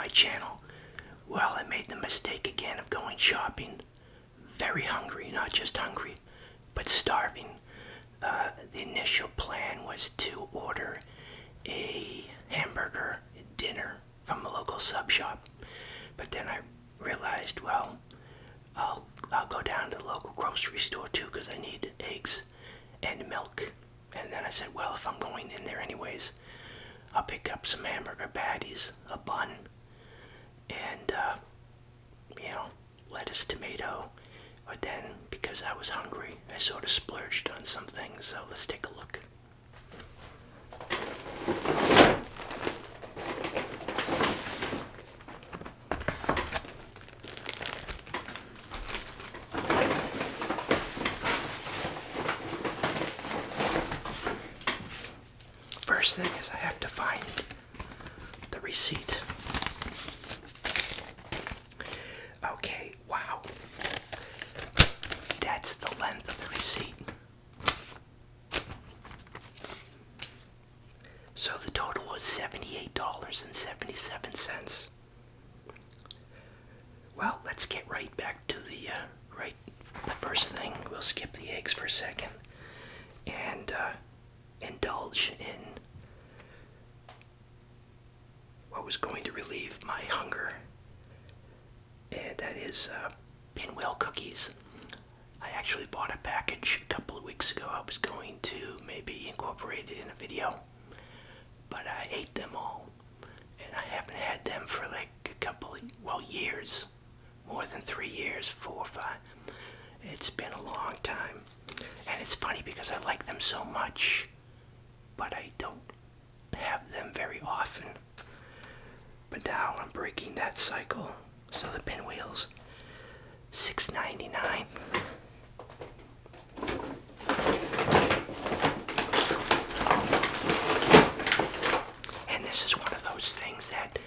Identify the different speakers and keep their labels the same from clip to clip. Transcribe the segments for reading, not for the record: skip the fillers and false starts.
Speaker 1: my channel. Well, I made the mistake again of going shopping. Very hungry, not just hungry, but starving. The initial plan was to order a hamburger dinner from a local sub shop. But then I realized, well, I'll go down to the local grocery store too because I need eggs and milk. And then I said, well, if I'm going in there anyways, I'll pick up some hamburger patties, a bun, and, lettuce, tomato. But then, because I was hungry, I sort of splurged on some things, so let's take a look. First thing is I have to find the receipt. Okay, wow. That's the length of the receipt. So the total was $78.77. Well, let's get right back to the first thing. We'll skip the eggs for a second and indulge in what was going to relieve my hunger, and that is pinwheel cookies. I actually bought a package a couple of weeks ago. I was going to maybe incorporate it in a video, but I ate them all, and I haven't had them for like a couple of, years, more than 3 years, 4 or 5. It's been a long time, and it's funny because I like them so much, but I don't have them very often. But now I'm breaking that cycle. So the pinwheels, $6.99. And this is one of those things that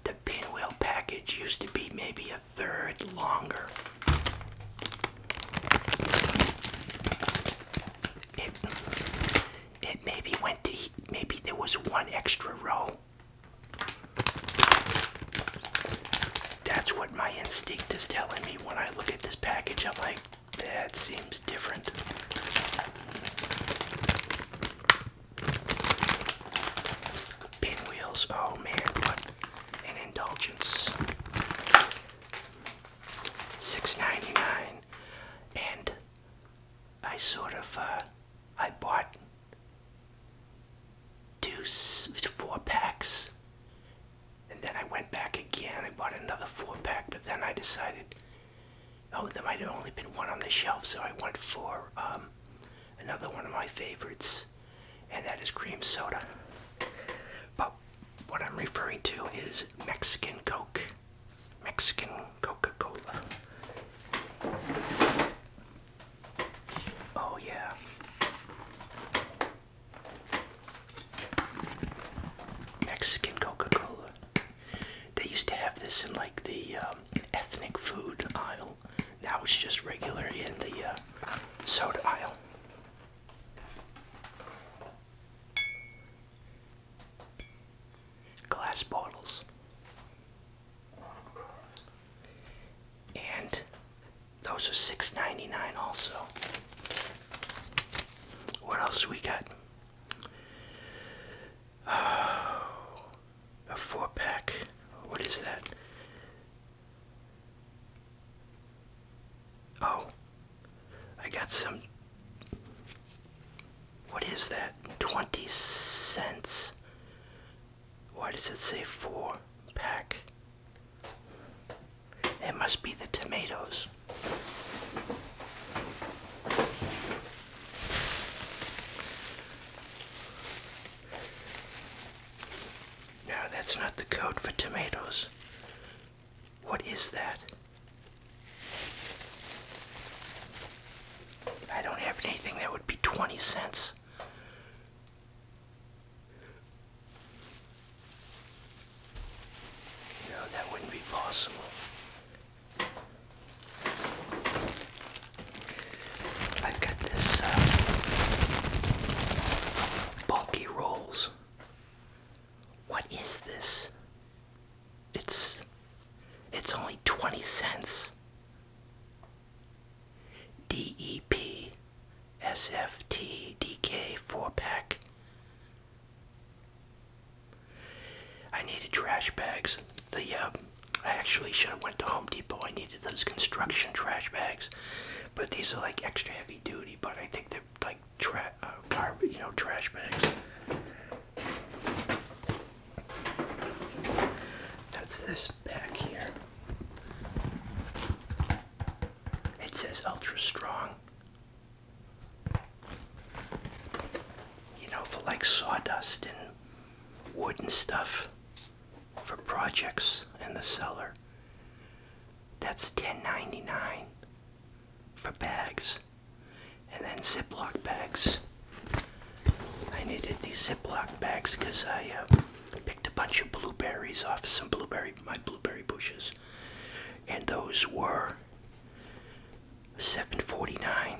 Speaker 1: the pinwheel package used to be maybe a third longer. It maybe went to, maybe there was one extra row. That's what my instinct is telling me when I look at this package. I'm like, that seems different. Pinwheels, oh man, what an indulgence. $6.99, and I sort of, I bought 4 packs. And then I went back again, I bought another 4-pack, but then I decided, there might have only been one on the shelf, so I went for another one of my favorites, and that is cream soda. But what I'm referring to is Mexican Coke, Mexican Coca-Cola. Oh yeah. Mexican Coca-Cola. They used to have this in like the ethnic food aisle. Now it's just regular in the soda aisle. Glass bottles. And those are $6.99 also. What else we got? A 4-pack. What is that? Oh, I got some. What is that? 20 cents. Why does it say 4-pack? It must be the tomatoes. No, that's not the code for tomatoes. What is that? I don't have anything that would be 20 cents. No, that wouldn't be possible. I've got this bulky rolls. What is this? It's it's only 20 cents. DEP SFT DK 4-pack. I needed trash bags. I actually should have went to Home Depot. I needed those construction trash bags, but these are like extra heavy duty. But I think they're like trash bags. That's this pack here. It says ultra strong. You know, for like sawdust and wood and stuff for projects in the cellar. That's $10.99 for bags. And then Ziploc bags. I needed these Ziploc bags because I picked a bunch of blueberries off my blueberry bushes. And those were $7.49.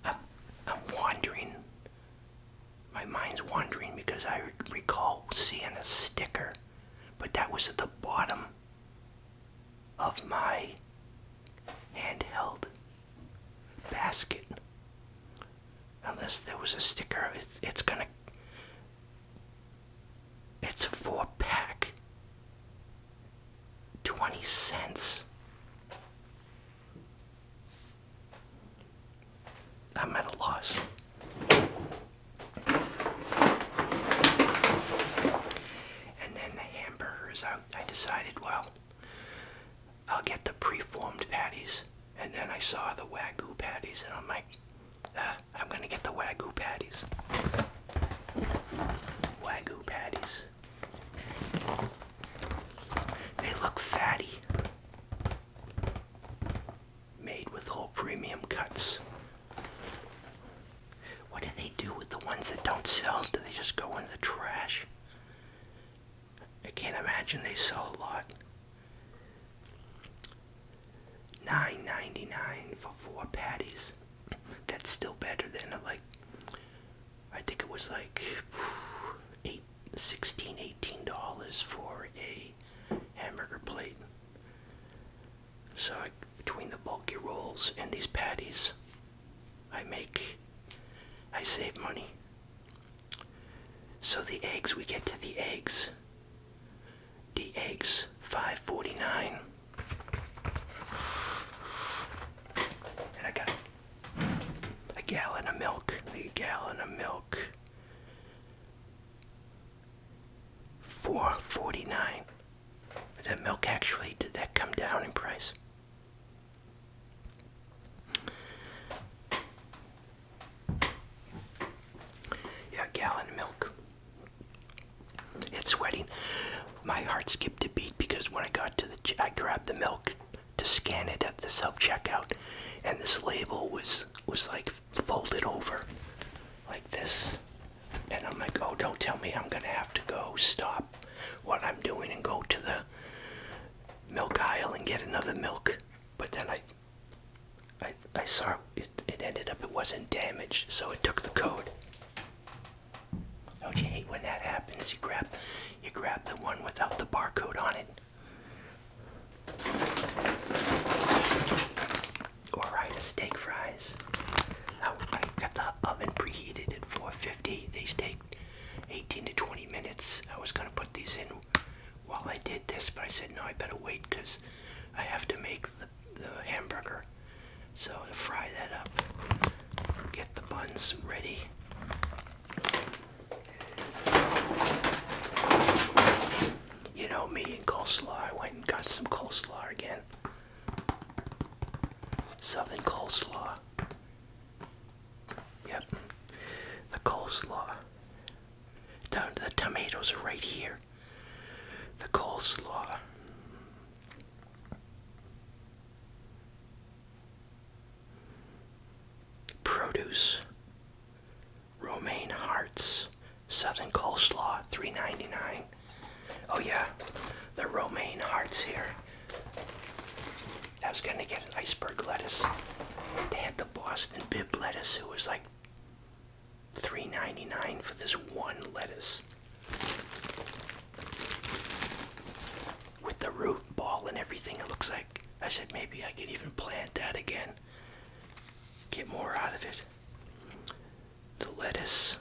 Speaker 1: I'm wandering. My mind's wandering because I recall seeing a sticker, but that was at the bottom of my handheld basket. Unless there was a sticker, it's a 4-pack. 20 cents. I'm at a loss. And then the hamburgers, I decided, well, I'll get the preformed patties. And then I saw the Wagyu patties, and I'm like, I'm gonna get the Wagyu patties. Wagyu patties. They look fatty. Made with whole premium cuts. What do they do with the ones that don't sell? Do they just go in the trash? I can't imagine they sell a lot. $9.99 for 4 patties. That's still better than I think it was like $18 for a hamburger plate. So between the bulky rolls and these patties, I save money. So the eggs, we get to the eggs. The eggs, $5.49. And I got a gallon of milk. $4.49. The milk actually, did that come down in price? Yeah, a gallon of milk. It's sweating. My heart skipped a beat because when I got to I grabbed the milk to scan it at the self-checkout, and this label was like folded over like this. And I'm like, oh, don't tell me I'm gonna have to go stop what I'm doing and go to the milk aisle and get another milk. But then I saw it ended up, it wasn't damaged, so it took the code. Don't you hate when that happens? You grab the one without the barcode on it. Alright, a steak fries. I got the oven preheated at 450. These take 18 to 20 minutes. I was gonna put these in while I did this, but I said no, I better wait because I have to make the hamburger. So to fry that up, get the buns ready. You know me and coleslaw. I went and got some coleslaw again. Southern coleslaw. Yep. The coleslaw. The tomatoes are right here. The coleslaw. Produce. Romaine hearts. Southern coleslaw. $3.99. Oh yeah, the romaine hearts here. I was gonna get an iceberg lettuce. They had the Boston bib lettuce. It was like $3.99 for this one lettuce. with the root ball and everything. It looks like, I said maybe I could even plant that again, get more out of it. The lettuce,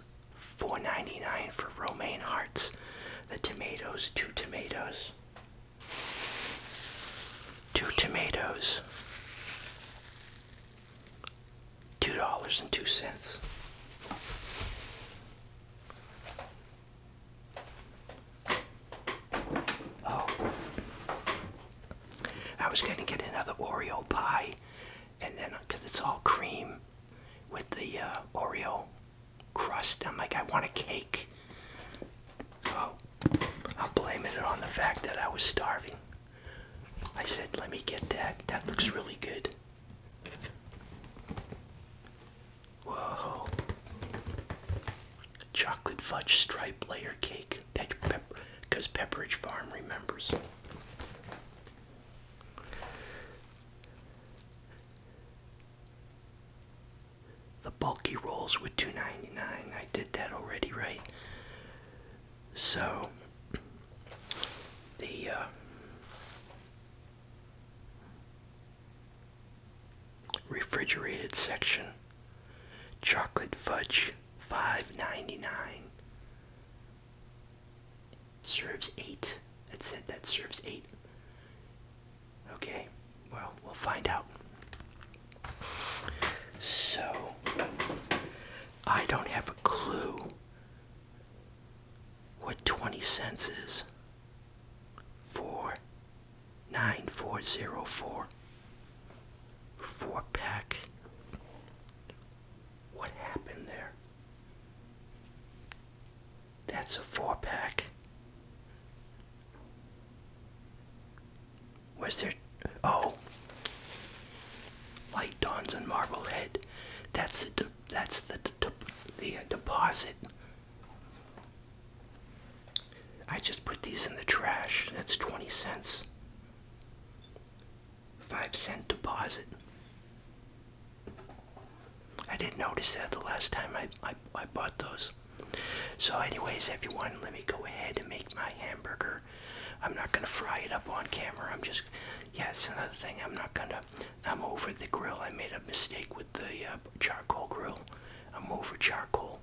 Speaker 1: $4.99 for romaine hearts. The tomatoes, two tomatoes, $2.02. Oh, I was gonna get another Oreo pie, and then because it's all cream with the Oreo crust, I'm like, I want a cake. So I'm blaming it on the fact that I was starving. I said, let me get that. That looks really good. Whoa. Chocolate fudge stripe layer cake. Because Pepperidge Farm remembers. The bulky rolls were $2.99. I did that already, right? So, the refrigerated section, chocolate fudge, $5.99. Serves 8. It said that serves 8. Okay, well, we'll find out. So, I don't have a clue what 20 cents is for 9404 4-pack. What happened there? That's a 4-pack. Was there? Oh, light dawns on Marblehead. That's the deposit. I just put these in the trash. That's 20 cents. 5-cent deposit. I didn't notice that the last time I bought those. So anyways, everyone, let me go ahead and make my hamburger. I'm not going to fry it up on camera. It's another thing. I'm over the grill. I made a mistake with the charcoal grill. I'm over charcoal.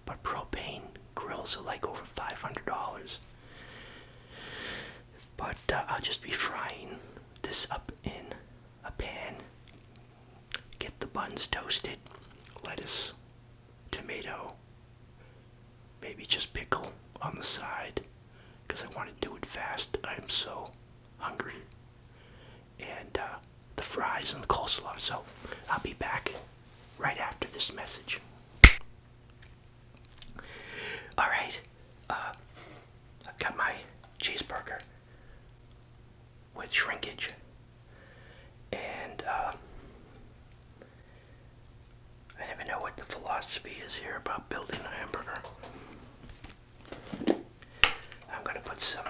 Speaker 1: But propane grills are like over $500. But I'll just be frying this up in a pan. Get the buns toasted. Lettuce, tomato, maybe just pickle on the side, because I want to do it fast. I am so hungry. And the fries and the coleslaw. So I'll be back right after this message. Alright, I've got my cheeseburger with shrinkage. And I never know what the philosophy is here about building a hamburger. I'm gonna put some,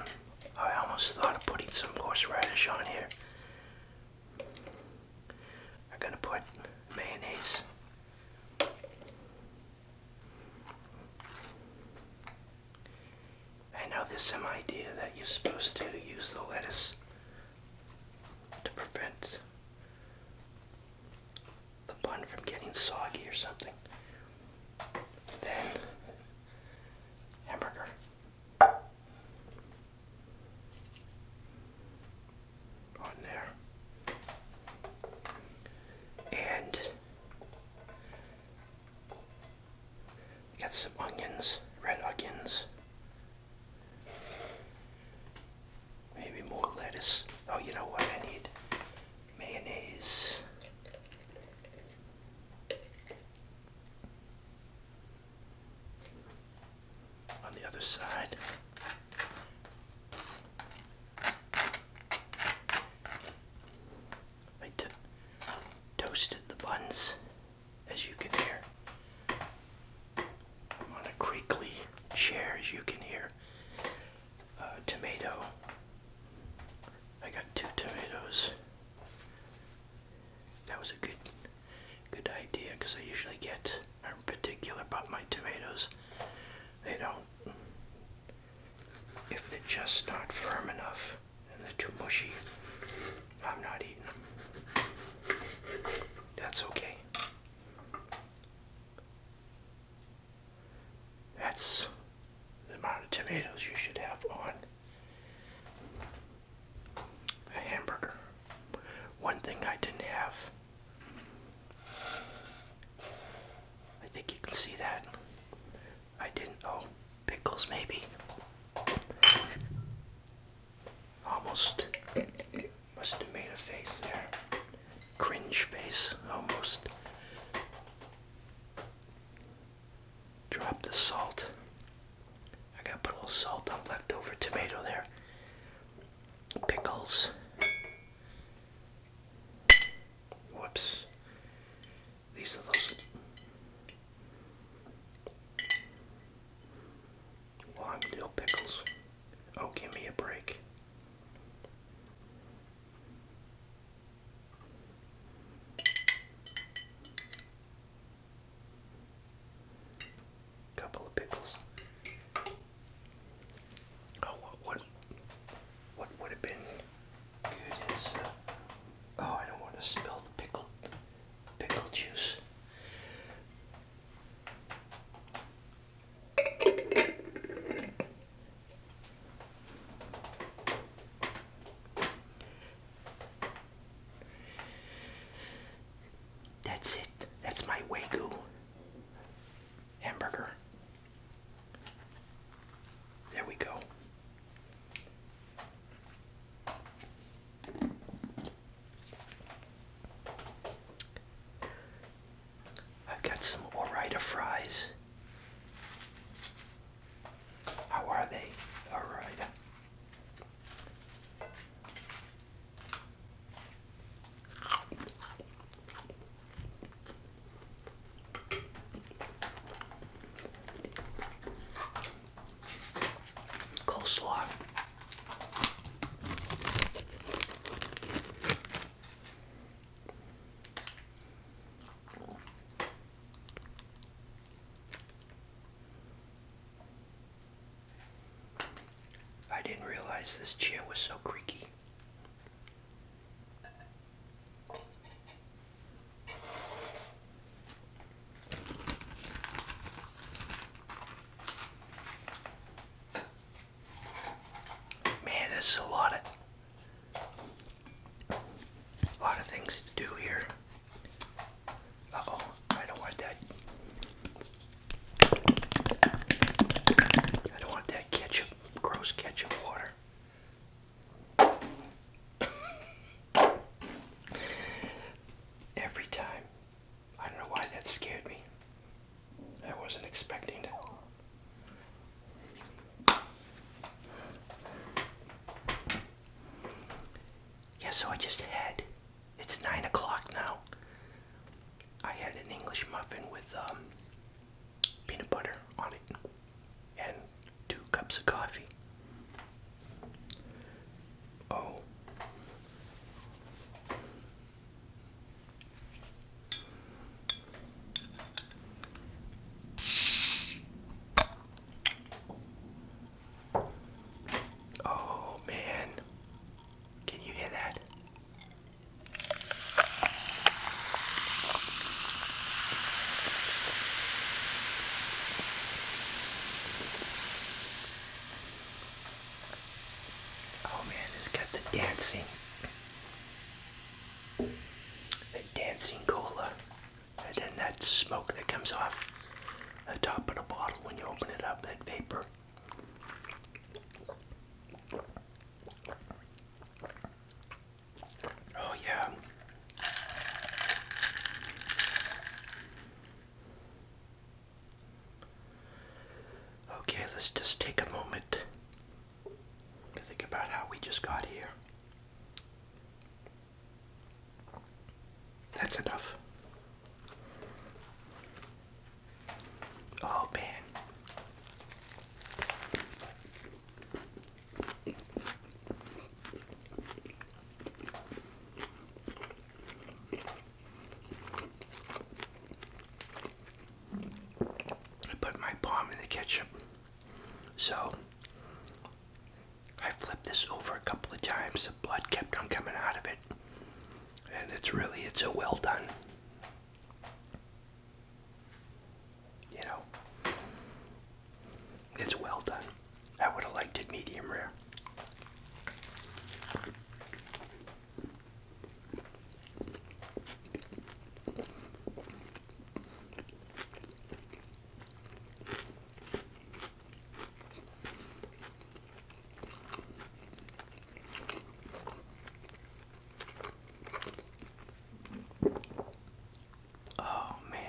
Speaker 1: I almost thought of putting some horseradish on here. I'm gonna put mayonnaise. I know there's some idea that you're supposed to use the lettuce to prevent the bun from getting soggy or something. Then hamburger. On there. And got some onions, red onions. Maybe more lettuce. Oh, you know what I need? Mayonnaise. On the other side. I toasted the buns, as you can hear. I'm on a creaky chair, as you can hear. Tomato. I got 2 tomatoes. That was a good idea, because I usually get, I'm particular about my tomatoes. They don't just not firm enough and they're too mushy. I'm not eating them. That's okay. That's the amount of tomatoes you should have on a hamburger. One thing I didn't have, I think you can see that. I didn't, pickles maybe. Almost must have made a face there. Cringe face, almost. Drop the salt. I gotta put a little salt on leftover tomato there. Pickles. Whoops. These are those long dill pickles. Oh, give me a break. Couple of pickles. Oh, what would have been good is, I don't want to spill the pickle juice. That's it. That's my Wagyu hamburger. There we go. I've got some Ore-Ida fries. How are they? Ore-Ida. Coleslaw. I didn't realize this chair was so creaky. Man, there's a lot of things to do here. Uh-oh, I don't want that. I don't want that ketchup, gross ketchup water. Every time. I don't know why that scared me. I wasn't expecting it. Yeah, so I just had, it's 9 o'clock now. I had an English muffin with peanut butter on it and 2 cups of coffee. Oh. Oh man. Can you hear that? Oh man, it's got the dancing cola, and then that smoke that comes off the top of the bottle when you open it up, that vapor. Oh yeah. Okay, let's just take a moment to think about how we just got here. That's enough. Oh man. I put my palm in the ketchup. So I flipped this over a couple of times. The blood kept on coming out of it. And it's a well done. You know, it's well done. I would have liked it medium rare. Oh man.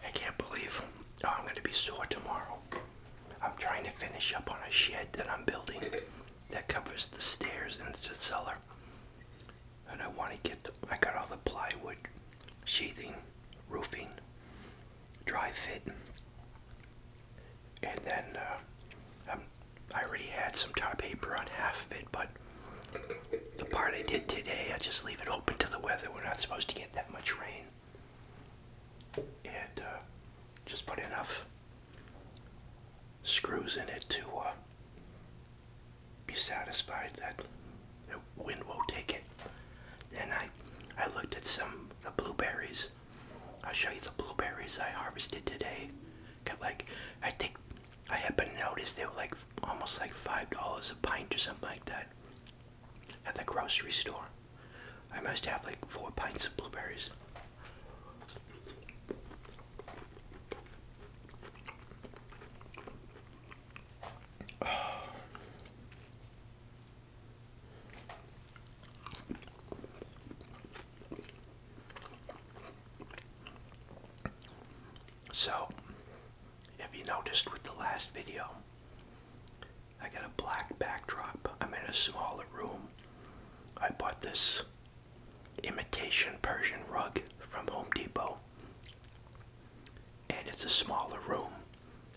Speaker 1: I can't believe I'm going to be sore tomorrow. I'm trying to finish up on a shed that I'm building that covers the stairs into the cellar. And I want to I got all the plywood, sheathing, roofing, dry fit. And then I already had some tar paper on half of it, but the part I did today, I just leave it open to the weather. We're not supposed to get that much rain. And just put enough screws in it to be satisfied that the wind won't take it. Then I looked at some of the blueberries. I'll show you the blueberries I harvested today. Got I think I happened to notice they were almost like $5 a pint or something like that at the grocery store. I must have 4 pints of blueberries. So, if you noticed with the last video, I got a black backdrop. I'm in a smaller room. I bought this imitation Persian rug from Home Depot. And it's a smaller room.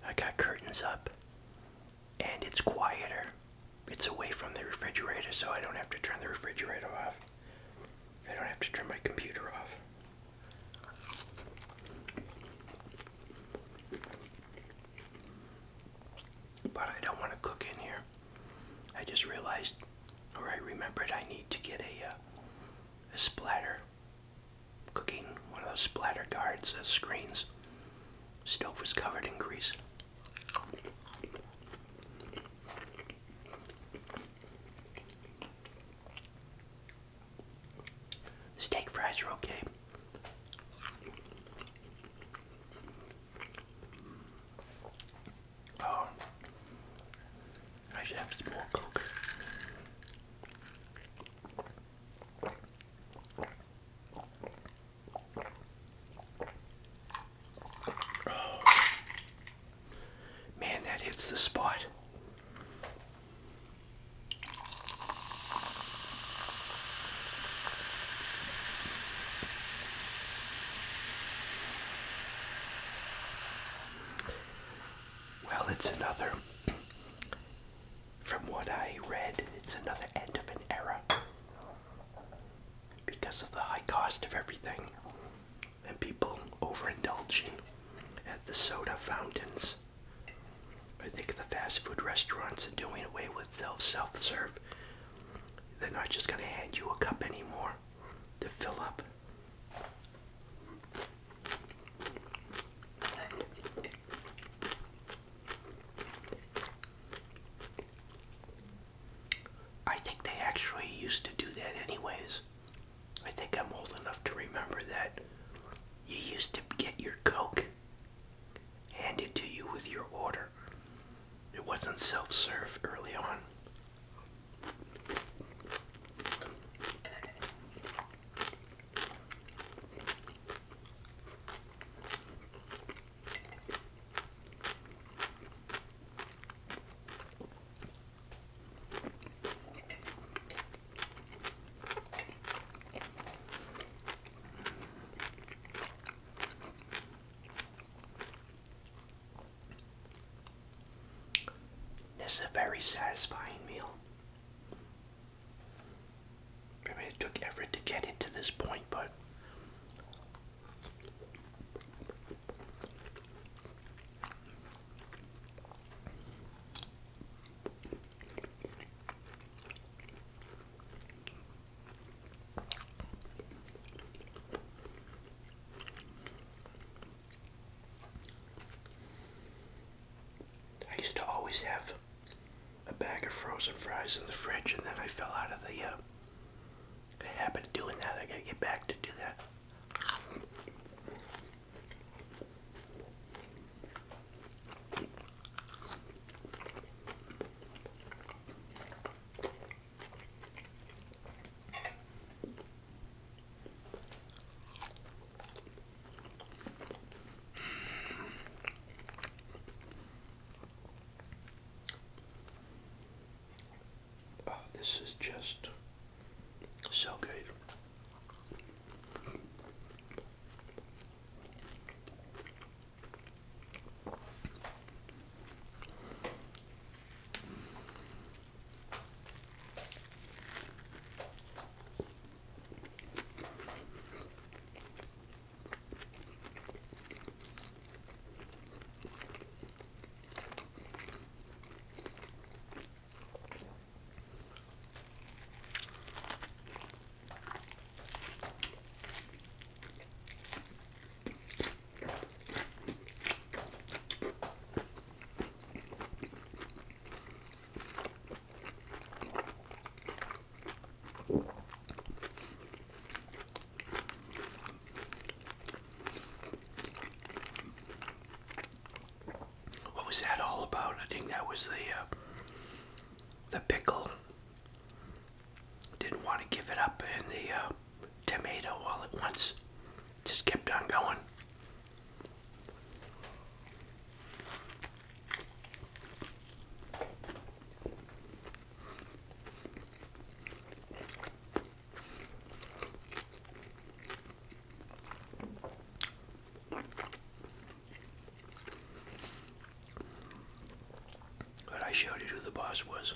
Speaker 1: I got curtains up. And it's quieter. It's away from the refrigerator, so I don't have to turn the refrigerator off. I don't have to turn my computer off. But I don't want to cook in here. I just realized, or I remembered, I need to get a splatter cooking, one of those splatter guards, screens. Stove was covered in grease. Steak fries are okay. Oh, I should have some more Coke. Oh, man, that hits the spot. Well, it's another, from what I read, it's another end of an era because of the high cost of everything and people overindulging at the soda fountains. I think the fast food restaurants are doing away with self-serve. They're not just going to hand you a cup anymore to fill up. I think they actually used to do that anyways. I think I'm old enough to remember that you used to get your Coke handed to you with your order. It wasn't self-serve early on. This is a very satisfying meal. I mean, it took effort to get it to this point, but frozen fries in the fridge, and then I fell out of the habit of doing that. I gotta get back to do that. Oh, this is just so good. What was that all about? I think that was the pickle. Didn't want to give it up, and the tomato all at once just kept on going. But I showed you who the boss was.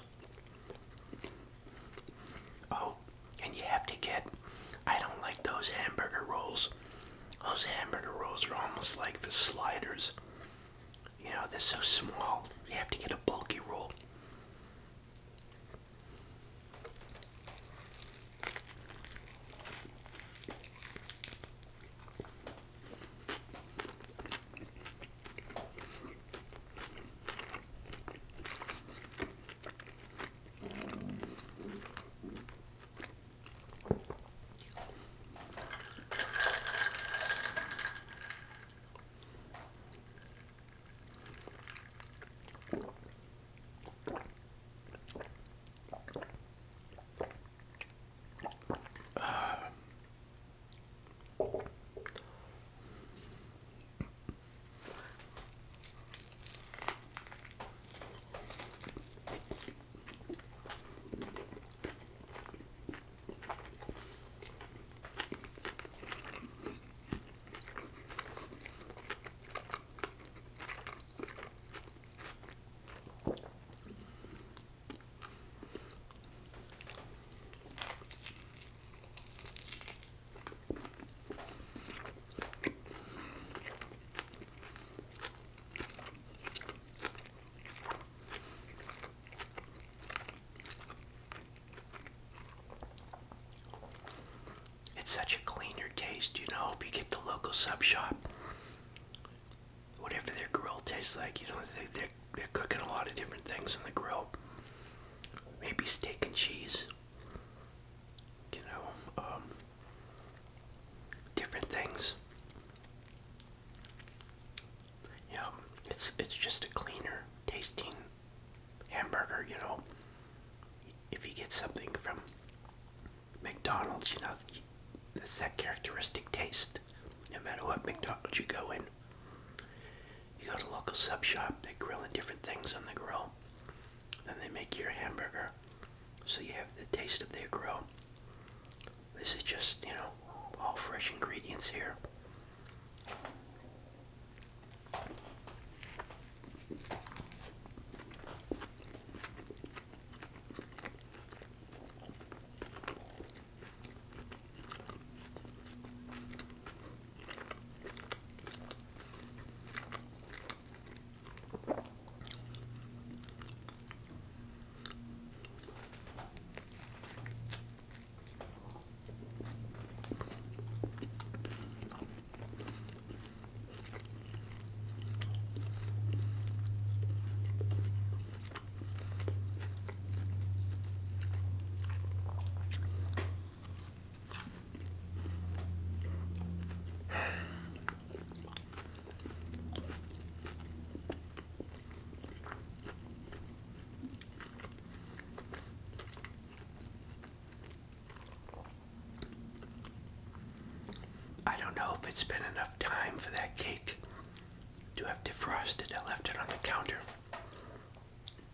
Speaker 1: Oh, and you have to get, I don't like those hamburger rolls. Those hamburger rolls are almost like the sliders. You know, they're so small. You have to get a bulky roll. Such a cleaner taste, you know, if you get the local sub shop, whatever their grill tastes like, you know, they're cooking a lot of different things on the grill. Maybe steak and cheese, you know, different things. You know, it's just a cleaner tasting hamburger, you know. If you get something from McDonald's, you know, it's that characteristic taste. No matter what McDonald's you go in, you go to a local sub shop, they grilling different things on the grill. Then they make your hamburger, so you have the taste of their grill. This is just, you know, all fresh ingredients here. if it's been enough time for that cake to have defrosted. I left it on the counter.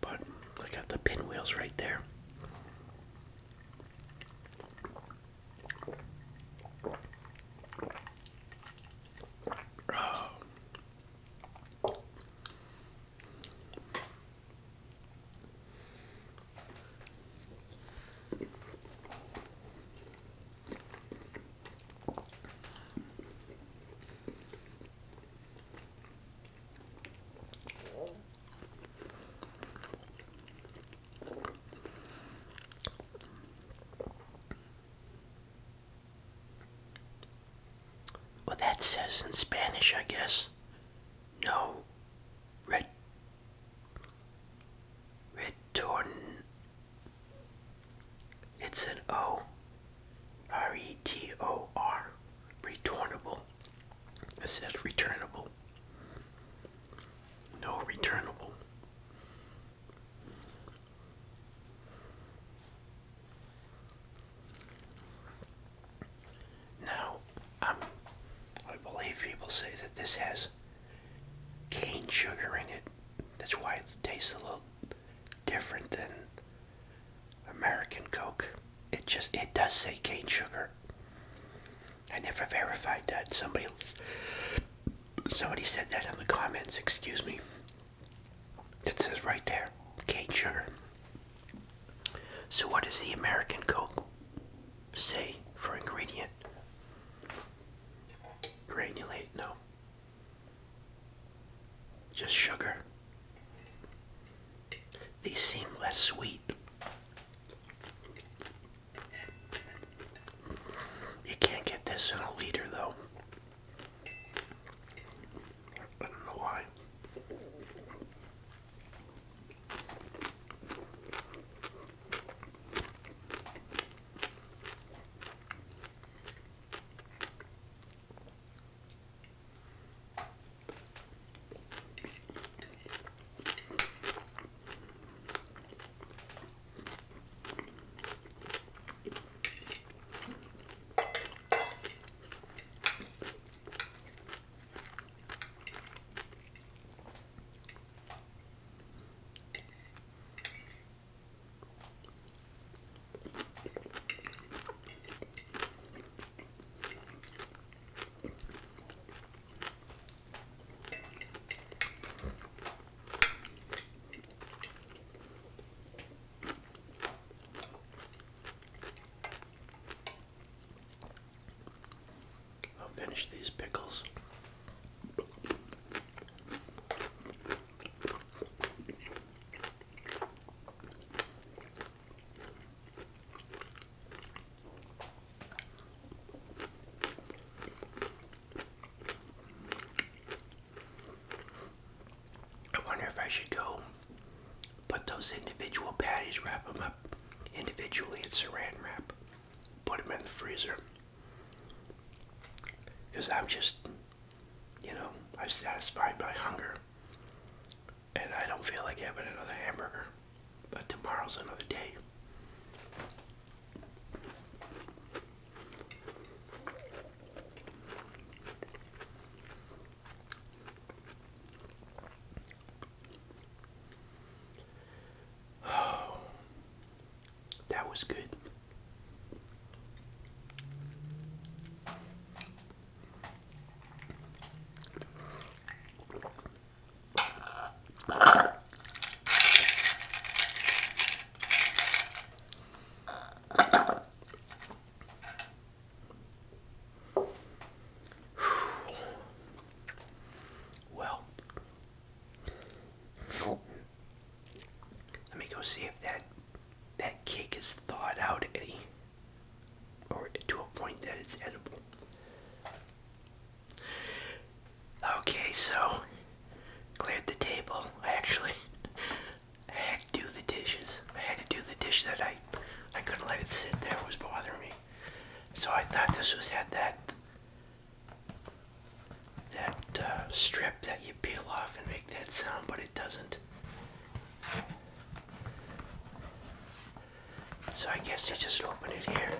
Speaker 1: But I got the pinwheels right there. Oh. Well, that says in Spanish, I guess. No. Retorn. It's an O. R-E-T-O-R. Retornable. It says returnable. No returnable. Now, I believe people say that this has cane sugar in it. That's why it tastes a little different than American Coke. It does say cane sugar. I never verified that. Somebody said that in the comments, excuse me. It says right there, cane sugar. So what does the American Coke say for ingredient? Granulate, no. Just sugar. These seem less sweet. You can't get this in a liter though. I don't know why. Finish these pickles. I wonder if I should go put those individual patties, wrap them up individually in saran wrap, put them in the freezer. Because I'm just, I'm satisfied by hunger. And I don't feel like having another hamburger. But tomorrow's another day. Oh, that was good. Let me go see if that cake is thawed out any, or to a point that it's edible. Okay, so cleared the table. I had to do the dishes. I had to do the dish that I couldn't let it sit there. It was bothering me. So I thought this had that strip that you peel off and make that sound, but it doesn't. So I guess you just open it here.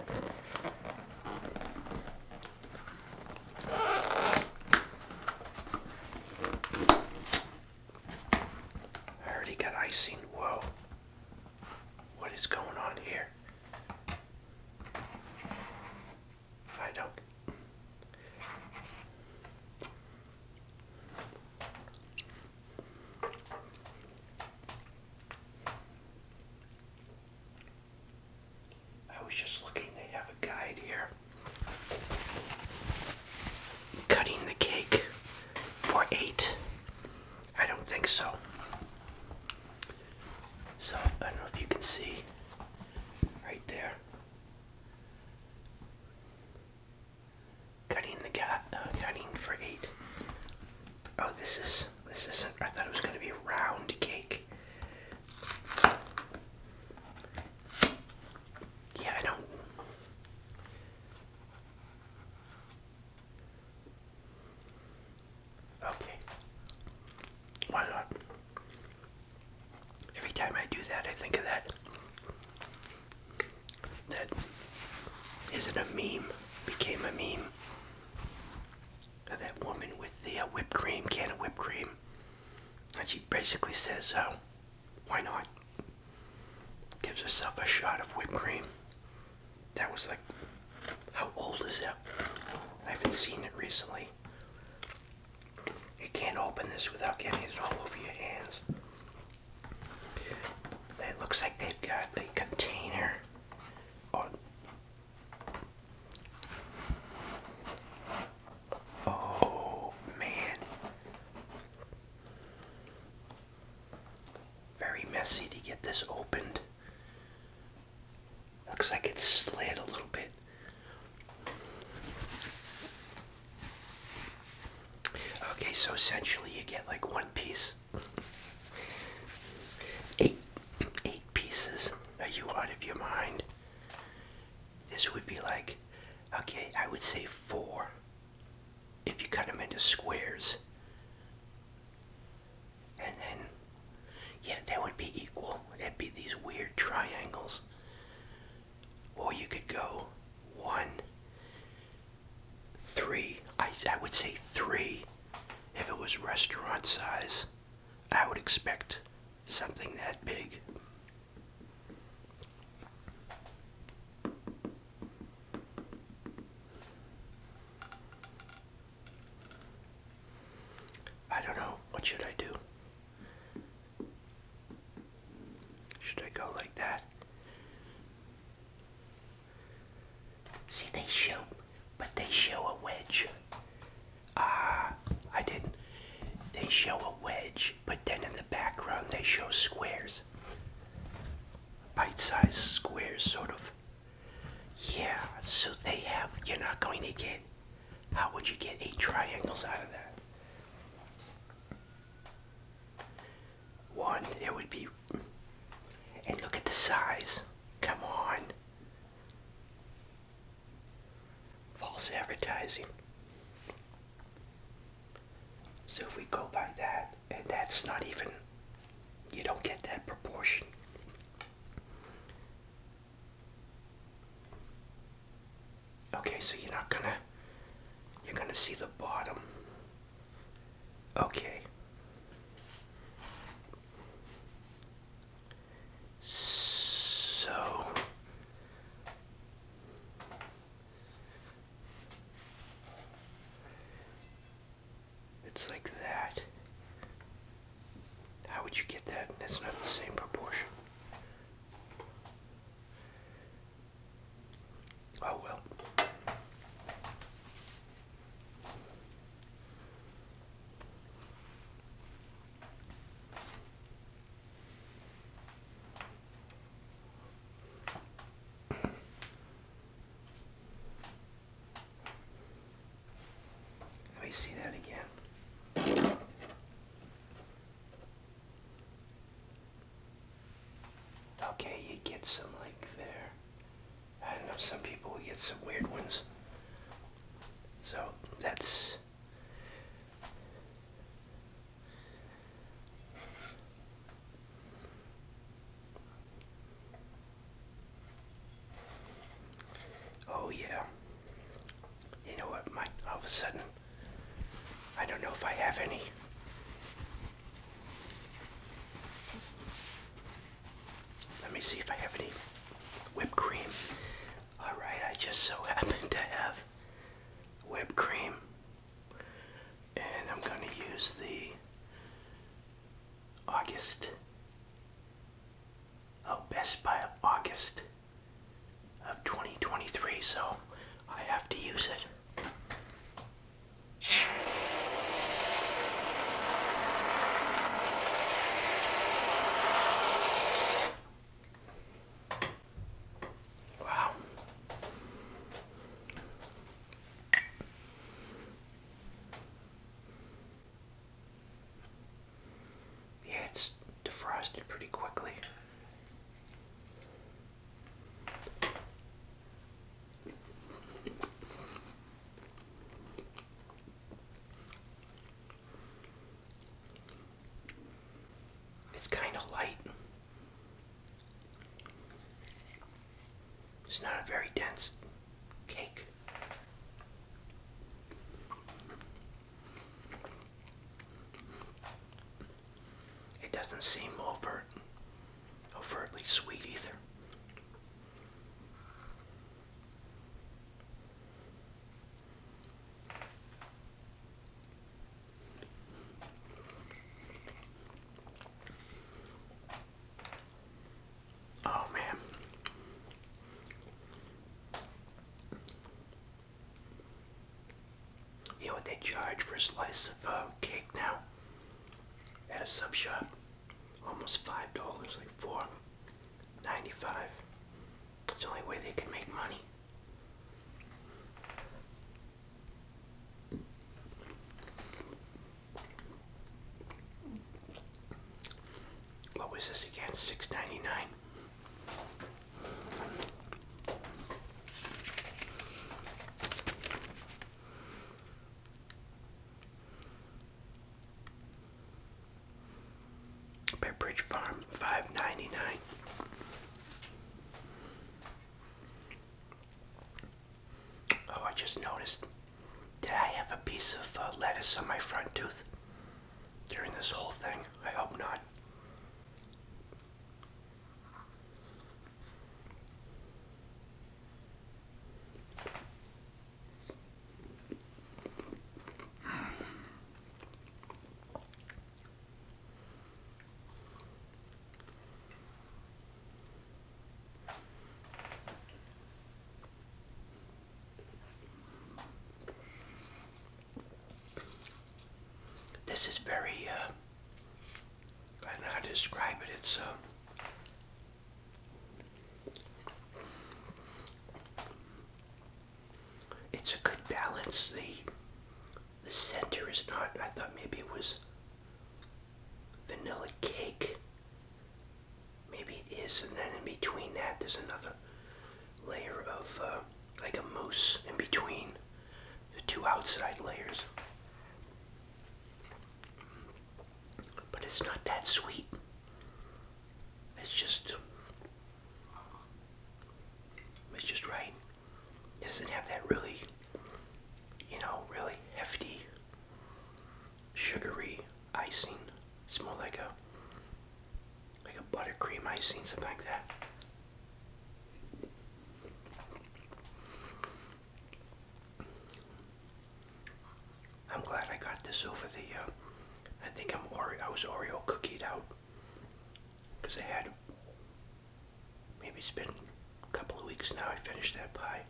Speaker 1: 8. I don't think so. So, I don't know if you can see right there. Cutting for 8. Oh, this isn't, I thought it was going to be a round cake. Yeah, I don't. Okay. Why not? Every time I do that, I think of that. That isn't a meme, became a meme. That woman with the whipped cream, can of whipped cream. And she basically says, oh, why not? Gives herself a shot of whipped cream. That was like, how old is that? I haven't seen it recently. You can't open this without getting it all over your hands. It looks like they've got a container on. Oh, man. Very messy to get this opened. Looks like it's slid a little bit. Okay, so essentially you get like one piece. Eight pieces. Are you out of your mind? This would be like, okay, I would say 4 if you cut them into squares. And then, yeah, that would be equal. That'd be these weird triangles. Or you could go 1, 3. I would say 3 if it was restaurant size. I would expect something that big. I don't know. What should I do? Should I go like that? See, they show a wedge. I didn't. They show a wedge, but then in the background they show squares. Bite-sized squares, sort of. Yeah, so they have, you're not going to get, how would you get 8 triangles out of that? 1, it would be, and look at the size. Come on. False advertising. So if we go by that, and that's not even, you don't get that proportion. Okay, so you're gonna see the bottom. Okay. So it's like that. How would you get that? That's not the same proportion. Oh well. Let me see that again. Okay, you get some like there. I don't know, some people will get some weird ones. So that's, oh yeah. You know what, all of a sudden, I don't know if I have any. Let me see if I have any whipped cream. Alright, I just so happen to have whipped cream. And I'm going to use the Best by August of 2023, so I have to use it. It's not a very dense cake. It doesn't seem overtly sweet either. Oh man. You know what they charge for a slice of cake now at a sub shop? Almost $5, like $4.95. It's the only way they can make money. What was this again? $6.99. Pepperidge Farm, $5.99. Oh, I just noticed. Did I have a piece of lettuce on my front tooth during this whole thing? I hope not. This is very, I don't know how to describe it. It's a good balance. The center is not, I thought maybe it was vanilla cake. Maybe it is, and then in between that there's another layer of like a mousse in between the two outside layers. But it's not that sweet. It's just right. It doesn't have that really, really hefty, sugary icing. It's more like a buttercream icing, something like that. I'm glad I got this over the, I think I was Oreo cookied out. Because I had, maybe it's been a couple of weeks now I finished that pie.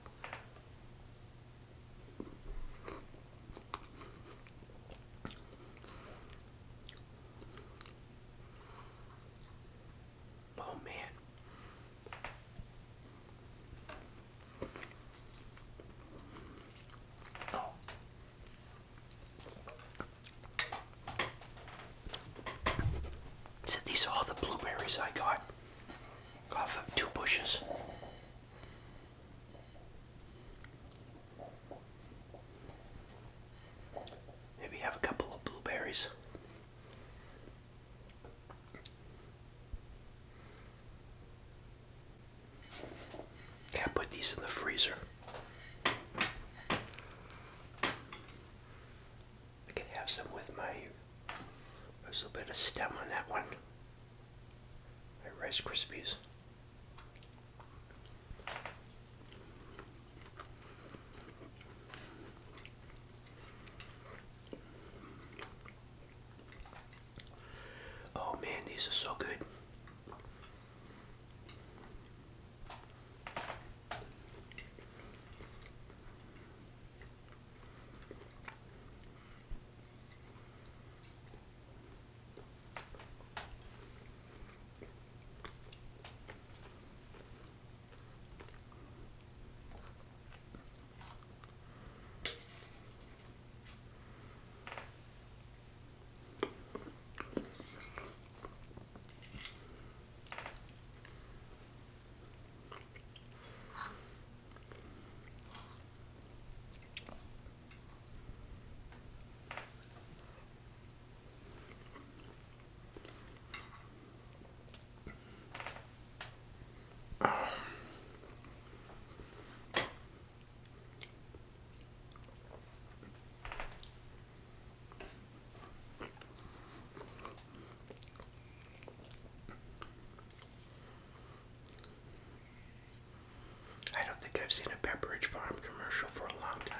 Speaker 1: Oh man. Oh. So these are all the blueberries I got off of 2 bushes. Maybe have a couple of blueberries. Yeah, I put these in the freezer. I could have some with there's a bit of stem on that one. My Rice Krispies. Oh man, these are so good. I've seen a Pepperidge Farm commercial for a long time.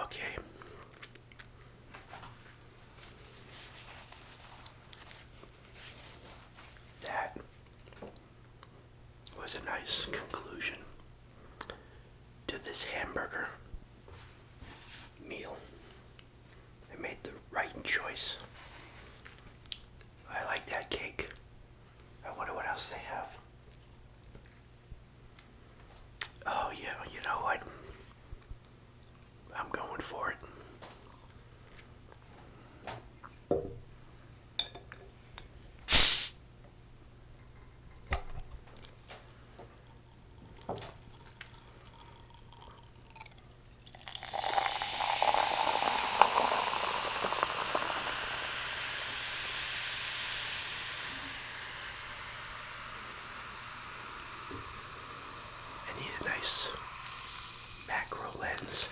Speaker 1: Okay. That was a nice conclusion to this hamburger meal. I made the right choice. I like that cake. I wonder what else they have. Oh yeah, you know what? I'm going for it. I need a nice macro lens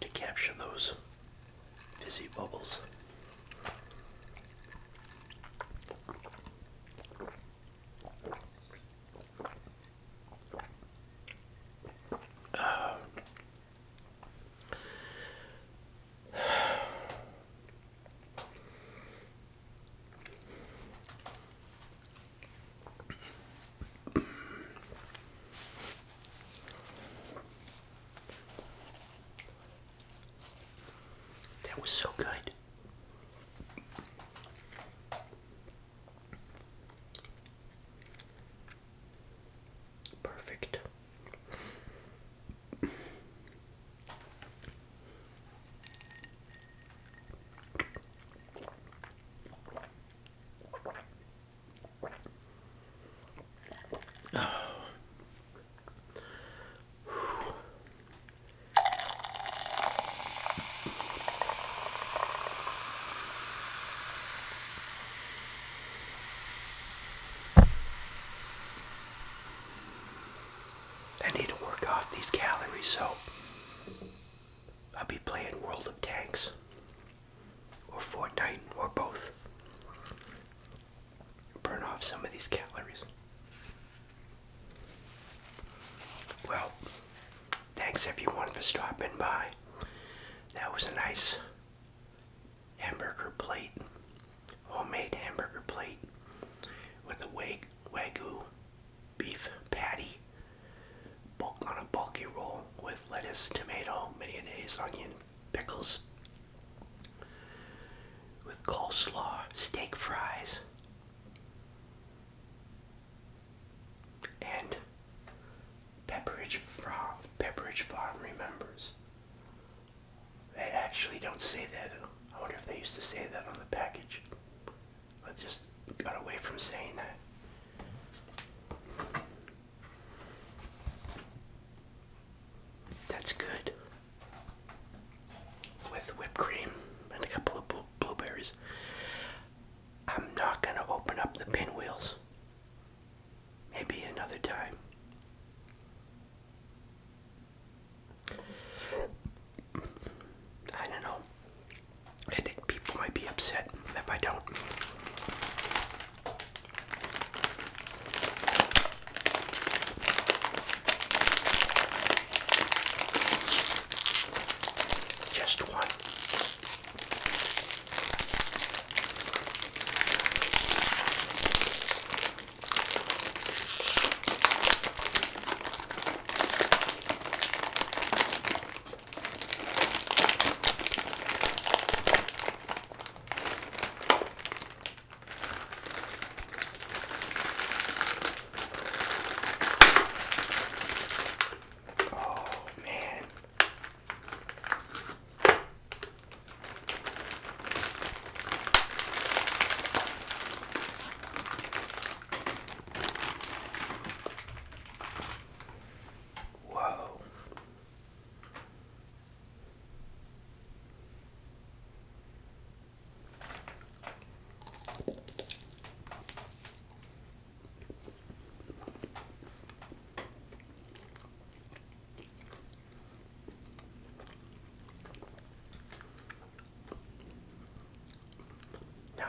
Speaker 1: to capture those fizzy bubbles. That was so good. Perfect. I need to work off these calories, so I'll be playing World of Tanks or Fortnite or both. Burn off some of these calories. Well, thanks everyone for stopping by. That was a nice hamburger plate, homemade hamburger plate with a Wagyu beef patty on a bulky roll with lettuce, tomato, mayonnaise, onion, pickles, with coleslaw, steak fries, and Pepperidge Farm remembers. They actually don't say that. I wonder if they used to say that on the package. I just got away from saying that. That's good. With whipped cream and a couple of blueberries. I'm not going to open up the pinwheels. Maybe another time. I don't know. I think people might be upset if I don't. Just one.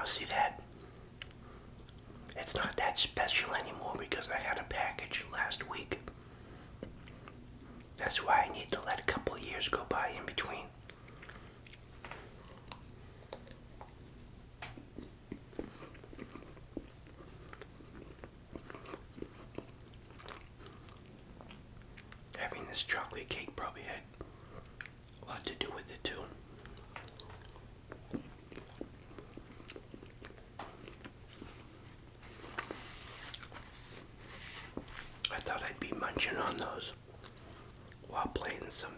Speaker 1: Now see that? It's not that special anymore because I had a package last week. That's why I need to let a couple of years go by in between. Having this chocolate cake probably had a lot to do with it too. I thought I'd be munching on those while playing some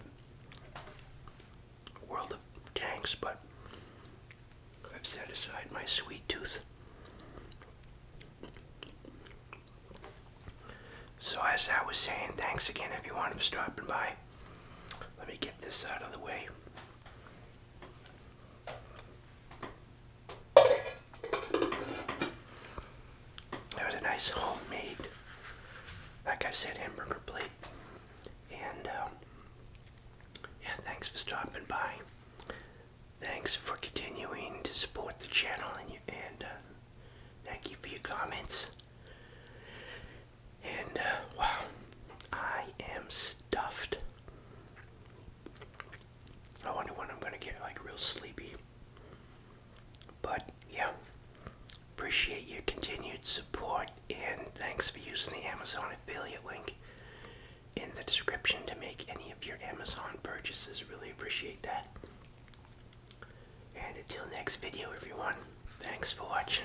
Speaker 1: World of Tanks, but I've set aside my sweet tooth. So as I was saying, thanks again everyone for stopping by. Let me get this out of the way. That was a nice homemade, like I said, hamburger plate. And yeah, thanks for stopping by. Thanks for continuing to support the channel, and thank you for your comments. And wow, I am stuffed. I wonder when I'm gonna get like real sleepy. But yeah, appreciate your continued support, and thanks for using the Amazon affiliate link in the description to make any of your Amazon purchases. Really appreciate that. And until next video, everyone, thanks for watching.